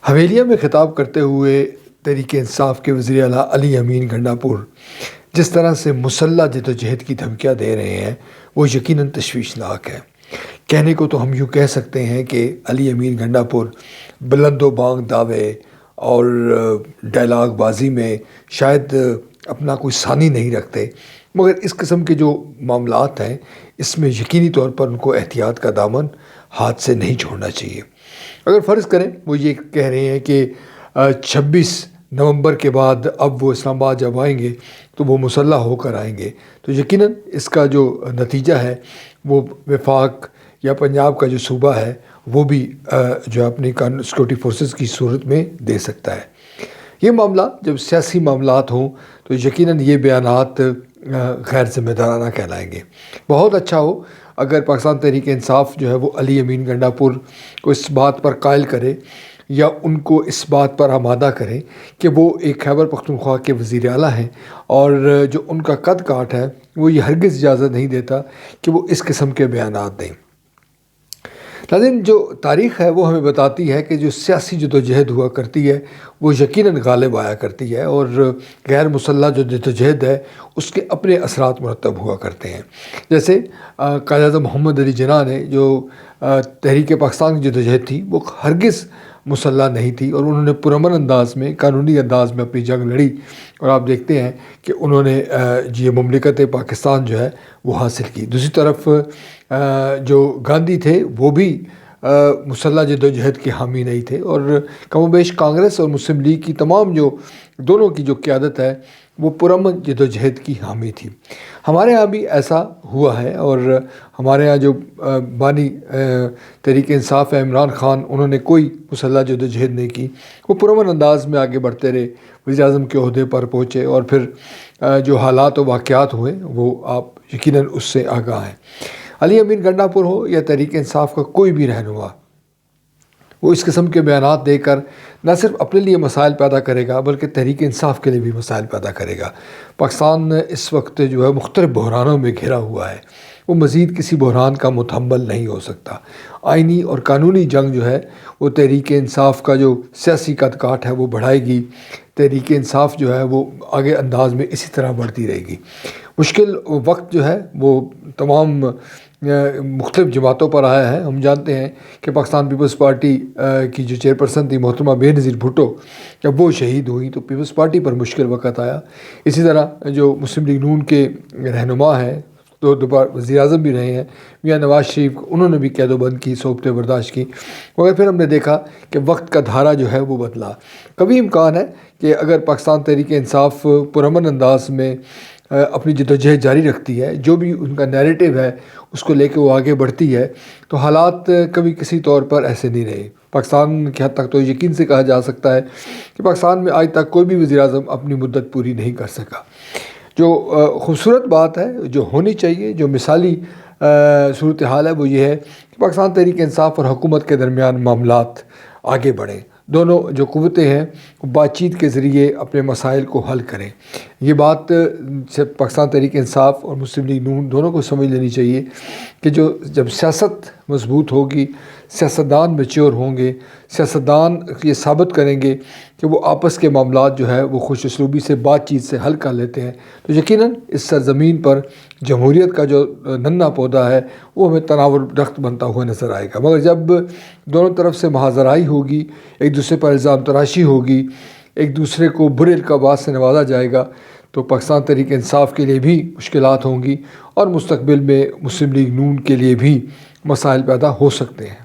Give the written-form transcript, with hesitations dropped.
حویلیہ میں خطاب کرتے ہوئے تحریک انصاف کے وزیر اعلیٰ علی امین گنڈاپور جس طرح سے مسلح جدوجہد کی دھمکیاں دے رہے ہیں وہ یقیناً تشویشناک ہے۔ کہنے کو تو ہم یوں کہہ سکتے ہیں کہ علی امین گنڈاپور بلند و بانگ دعوے اور ڈائلاگ بازی میں شاید اپنا کوئی ثانی نہیں رکھتے، مگر اس قسم کے جو معاملات ہیں اس میں یقینی طور پر ان کو احتیاط کا دامن ہاتھ سے نہیں چھوڑنا چاہیے۔ اگر فرض کریں وہ یہ کہہ رہے ہیں کہ 26 نومبر کے بعد اب وہ اسلام آباد جب آئیں گے تو وہ مسلح ہو کر آئیں گے، تو یقیناً اس کا جو نتیجہ ہے وہ وفاق یا پنجاب کا جو صوبہ ہے وہ بھی جو ہے اپنی سیکورٹی فورسز کی صورت میں دے سکتا ہے۔ یہ معاملات جب سیاسی معاملات ہوں تو یقیناً یہ بیانات غیر ذمہ دارانہ کہلائیں گے۔ بہت اچھا ہو اگر پاکستان تحریک انصاف جو ہے وہ علی امین گنڈاپور کو اس بات پر قائل کرے یا ان کو اس بات پر آمادہ کریں کہ وہ ایک خیبر پختونخوا کے وزیر اعلیٰ ہیں اور جو ان کا قد کاٹ ہے وہ یہ ہرگز اجازت نہیں دیتا کہ وہ اس قسم کے بیانات دیں۔ ناظرین، جو تاریخ ہے وہ ہمیں بتاتی ہے کہ جو سیاسی جدوجہد ہوا کرتی ہے وہ یقیناً غالب آیا کرتی ہے اور غیر مسلح جو جدوجہد ہے اس کے اپنے اثرات مرتب ہوا کرتے ہیں۔ جیسے قائد اعظم محمد علی جناح نے جو تحریک پاکستان کی جدوجہد تھی وہ ہرگز مسلح نہیں تھی اور انہوں نے پرامن انداز میں قانونی انداز میں اپنی جنگ لڑی اور آپ دیکھتے ہیں کہ انہوں نے یہ مملکت پاکستان جو ہے وہ حاصل کی۔ دوسری طرف جو گاندھی تھے وہ بھی مسلح جدوجہد کے حامی نہیں تھے اور کم و بیش کانگریس اور مسلم لیگ کی تمام جو دونوں کی جو قیادت ہے وہ پرامن جدوجہد کی حامی تھی۔ ہمارے ہاں بھی ایسا ہوا ہے اور ہمارے ہاں جو بانی تحریک انصاف ہے عمران خان، انہوں نے کوئی مسلح جدوجہد نہیں کی، وہ پرامن انداز میں آگے بڑھتے رہے، وزیر اعظم کے عہدے پر پہنچے اور پھر جو حالات و واقعات ہوئے وہ آپ یقیناً اس سے آگاہ ہیں۔ علی امین گنڈاپور ہو یا تحریک انصاف کا کوئی بھی رہنما، وہ اس قسم کے بیانات دے کر نہ صرف اپنے لیے مسائل پیدا کرے گا بلکہ تحریک انصاف کے لیے بھی مسائل پیدا کرے گا۔ پاکستان اس وقت جو ہے مختلف بحرانوں میں گھرا ہوا ہے، وہ مزید کسی بحران کا متحمل نہیں ہو سکتا۔ آئینی اور قانونی جنگ جو ہے وہ تحریک انصاف کا جو سیاسی قد کاٹ ہے وہ بڑھائے گی، تحریک انصاف جو ہے وہ آگے انداز میں اسی طرح بڑھتی رہے گی۔ مشکل وقت جو ہے وہ تمام مختلف جماعتوں پر آیا ہے۔ ہم جانتے ہیں کہ پاکستان پیپلز پارٹی کی جو چیئرپرسن تھی محترمہ بے نظیر بھٹو، جب وہ شہید ہوئی تو پیپلز پارٹی پر مشکل وقت آیا۔ اسی طرح جو مسلم لیگ نون کے رہنما ہیں، دو بار وزیر اعظم بھی رہے ہیں، میاں نواز شریف، انہوں نے بھی قید و بند کی، صحبتیں برداشت کی، مگر پھر ہم نے دیکھا کہ وقت کا دھارا جو ہے وہ بدلا۔ کبھی امکان ہے کہ اگر پاکستان تحریک انصاف پرامن انداز میں اپنی جدوجہد جاری رکھتی ہے، جو بھی ان کا نیریٹو ہے اس کو لے کے وہ آگے بڑھتی ہے، تو حالات کبھی کسی طور پر ایسے نہیں رہے۔ پاکستان کی حد تک تو یقین سے کہا جا سکتا ہے کہ پاکستان میں آج تک کوئی بھی وزیر اعظم اپنی مدت پوری نہیں کر سکا۔ جو خوبصورت بات ہے جو ہونی چاہیے، جو مثالی صورتحال ہے وہ یہ ہے کہ پاکستان تحریک انصاف اور حکومت کے درمیان معاملات آگے بڑھیں، دونوں جو قوتیں ہیں وہ بات چیت کے ذریعے اپنے مسائل کو حل کریں۔ یہ بات پاکستان تحریک انصاف اور مسلم لیگ نون دونوں کو سمجھ لینی چاہیے کہ جب سیاست مضبوط ہوگی، سیاستدان میچور ہوں گے، سیاستدان یہ ثابت کریں گے کہ وہ آپس کے معاملات جو ہے وہ خوش اسلوبی سے بات چیت سے حل کر لیتے ہیں، تو یقیناً اس سرزمین پر جمہوریت کا جو ننھا پودا ہے وہ ہمیں تناور درخت بنتا ہوا نظر آئے گا۔ مگر جب دونوں طرف سے محاذرائی ہوگی، ایک دوسرے پر الزام تراشی ہوگی، ایک دوسرے کو برے القابات سے نوازا جائے گا، تو پاکستان تحریک انصاف کے لیے بھی مشکلات ہوں گی اور مستقبل میں مسلم لیگ نون کے لیے بھی مسائل پیدا ہو سکتے ہیں۔